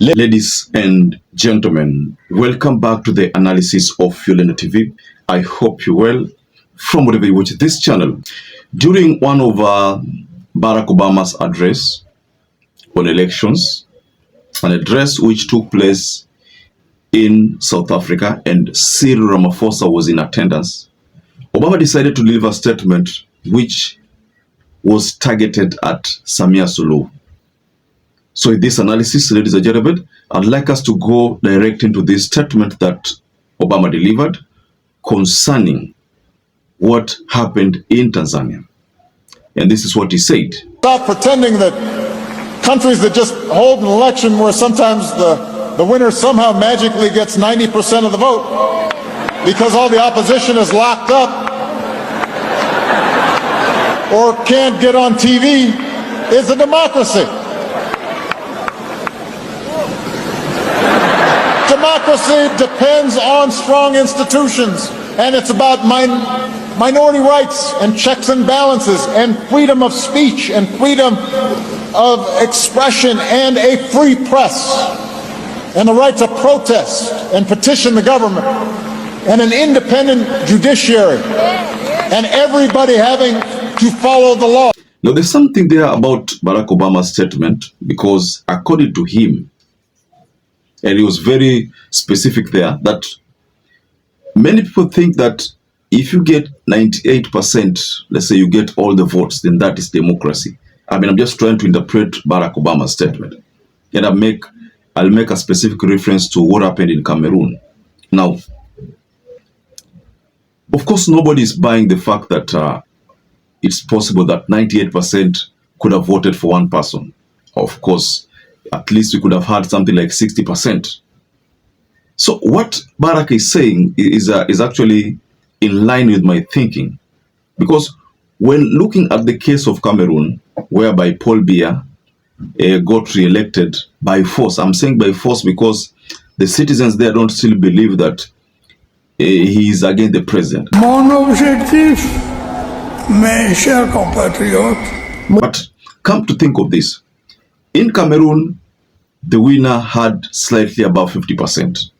Ladies and gentlemen, welcome back to the analysis of YOLENO TV. I hope you're well from wherever you watch this channel. During one of Barack Obama's address on elections, an address which took place in South Africa and Cyril Ramaphosa was in attendance, Obama decided to deliver a statement which was targeted at Samia Suluhu. So in this analysis, ladies and gentlemen, I'd like us to go direct into this statement that Obama delivered concerning what happened in Tanzania. And this is what he said. Stop pretending that countries that just hold an election where sometimes the winner somehow magically gets 90% of the vote because all the opposition is locked up or can't get on TV is a democracy. Democracy depends on strong institutions, and it's about minority rights and checks and balances and freedom of speech and freedom of expression and a free press and the right to protest and petition the government and an independent judiciary and everybody having to follow the law. Now, there's something there about Barack Obama's statement because according to him, and he was very specific there, that many people think that if you get 98%, let's say you get all the votes, then that is democracy. I mean, I'm just trying to interpret Barack Obama's statement. And I'll make a specific reference to what happened in Cameroon. Now, of course, nobody is buying the fact that it's possible that 98% could have voted for one person. Of course, at least we could have had something like 60%. So what Barack is saying is actually in line with my thinking. Because when looking at the case of Cameroon, whereby Paul Biya got re-elected by force, I'm saying by force because the citizens there don't still believe that he is again the president. Mon objectif, mes chers compatriotes. But come to think of this, in Cameroon, the winner had slightly above 50%.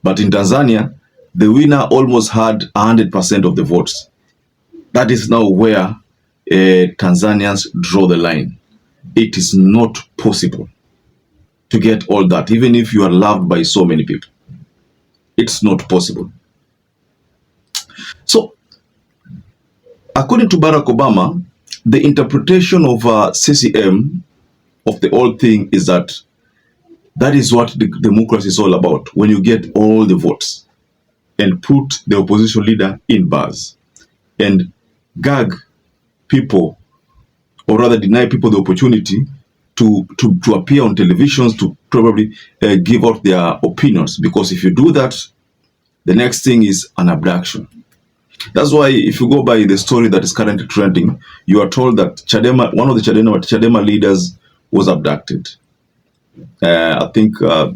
But in Tanzania, the winner almost had 100% of the votes. That is now where Tanzanians draw the line. It is not possible to get all that, even if you are loved by so many people. It's not possible. So, according to Barack Obama, the interpretation of CCM of the whole thing is that is what the democracy is all about. When you get all the votes and put the opposition leader in bars and gag people, or rather deny people the opportunity to appear on televisions to probably give out their opinions. Because if you do that, the next thing is an abduction. That's why if you go by the story that is currently trending, you are told that one of the Chadema leaders was abducted. I think I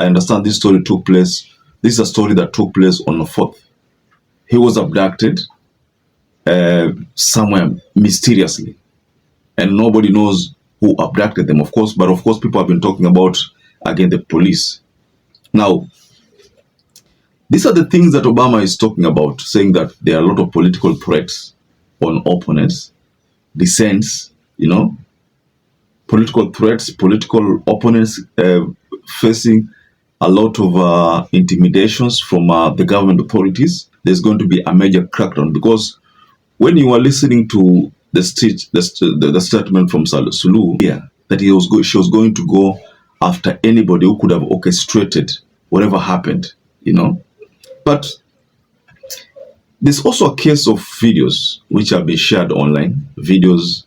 understand this story took place. This is a story that took place on the 4th. He was abducted somewhere mysteriously, and nobody knows who abducted them, of course. But of course, people have been talking about, again, the police. Now, these are the things that Obama is talking about, saying that there are a lot of political threats on opponents, dissents, political threats, political opponents facing a lot of intimidations from the government authorities. There's going to be a major crackdown because when you are listening to the statement from Suluhu, that she was going to go after anybody who could have orchestrated whatever happened, But there's also a case of videos which have been shared online, videos,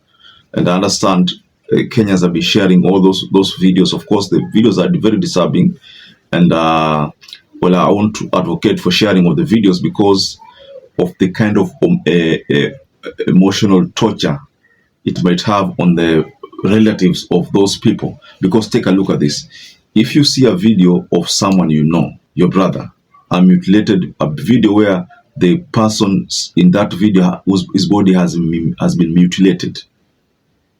and I understand Kenyans have been sharing all those videos. Of course, the videos are very disturbing, and I want to advocate for sharing of the videos because of the kind of emotional torture it might have on the relatives of those people. Because take a look at this. If you see a video of someone your brother, a mutilated video where the person in that video, his body has been mutilated,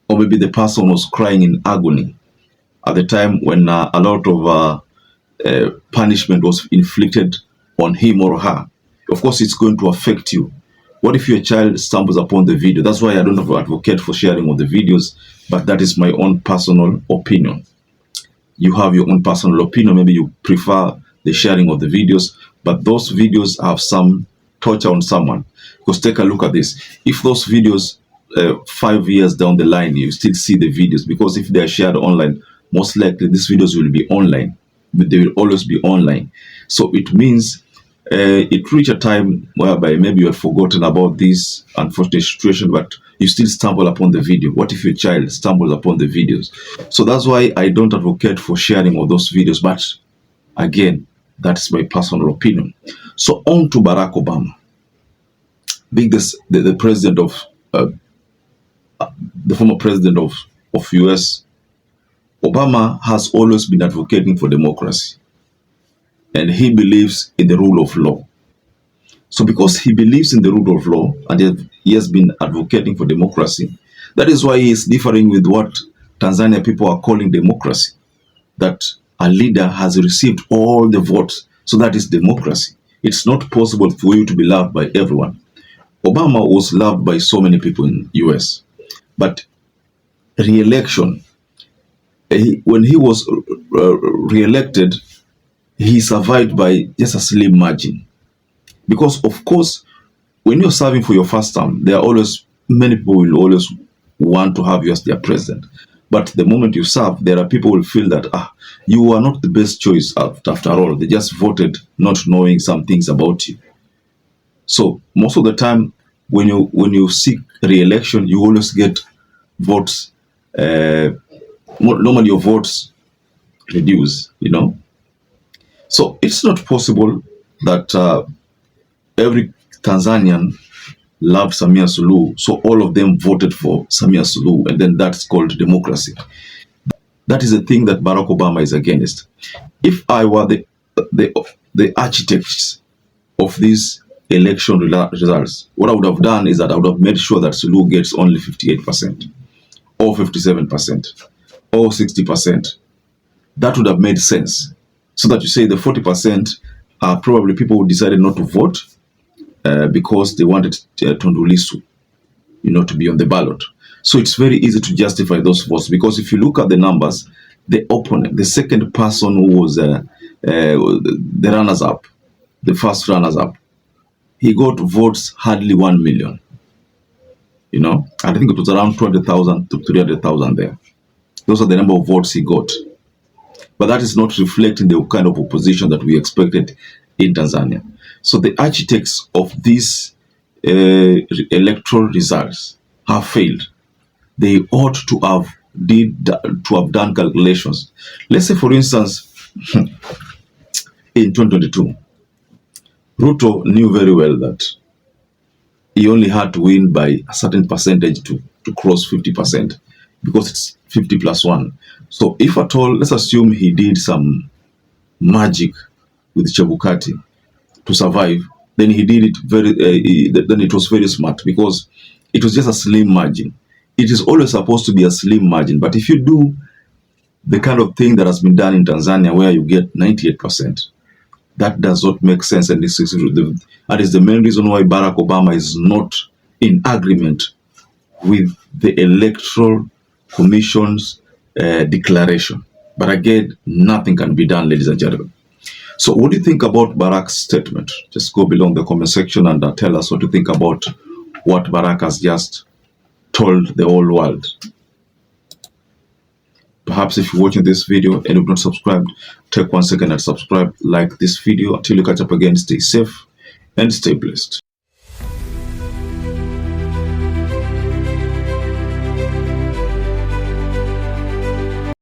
or maybe the person was crying in agony, at the time when a lot of punishment was inflicted on him or her. Of course, it's going to affect you. What if your child stumbles upon the video? That's why I don't advocate for sharing of the videos, but that is my own personal opinion. You have your own personal opinion. Maybe you prefer the sharing of the videos, but those videos have some torture on someone. Because take a look at this. If those videos, 5 years down the line, you still see the videos, because if they are shared online, most likely these videos will be online, but they will always be online. So it means it reached a time whereby maybe you have forgotten about this unfortunate situation, but you still stumble upon the video. What if your child stumbles upon the videos? So that's why I don't advocate for sharing of those videos, but again, that's my personal opinion. So on to Barack Obama, the president of the former president of US. Obama has always been advocating for democracy, and he believes in the rule of law. So because he believes in the rule of law and he has been advocating for democracy, that is why he is differing with what Tanzania people are calling democracy, that a leader has received all the votes. So that is democracy. It's not possible for you to be loved by everyone. Obama was loved by so many people in US, but re-election, when he was re-elected, he survived by just a slim margin. Because of course, when you're serving for your first term, many people will always want to have you as their president. But the moment you serve, there are people who will feel that you are not the best choice after all. They just voted not knowing some things about you. So most of the time, when you seek re-election, you always get votes. Normally your votes reduce, So it's not possible that every Tanzanian loved Samia Suluhu, so all of them voted for Samia Suluhu, and then that's called democracy. That is the thing that Barack Obama is against. If I were the architects of these election results, what I would have done is that I would have made sure that Suluhu gets only 58% or 57% or 60%. That would have made sense. So that you say the 40% are probably people who decided not to vote because they wanted Tundu Lissu, to be on the ballot. So it's very easy to justify those votes, because if you look at the numbers, the opponent, the second person who was the runners-up, the first runners-up, he got votes hardly 1 million. I think it was around 200,000 to 300,000 there. Those are the number of votes he got. But that is not reflecting the kind of opposition that we expected in Tanzania. So the architects of these electoral results have failed. They ought to have done calculations. Let's say, for instance, in 2022, Ruto knew very well that he only had to win by a certain percentage to cross 50%, because it's 50 plus 1. So if at all, let's assume he did some magic with Chebukati to survive, then he did it then it was very smart, because it was just a slim margin. It is always supposed to be a slim margin, but if you do the kind of thing that has been done in Tanzania, where you get 98%, that does not make sense, and this is the main reason why Barack Obama is not in agreement with the Electoral Commission's declaration. But again, nothing can be done, ladies and gentlemen. So what do you think about Barack's statement? Just go below in the comment section and tell us what you think about what Barack has just told the whole world. Perhaps if you're watching this video and you've not subscribed, take 1 second and subscribe, like this video. Until you catch up again, stay safe and stay blessed.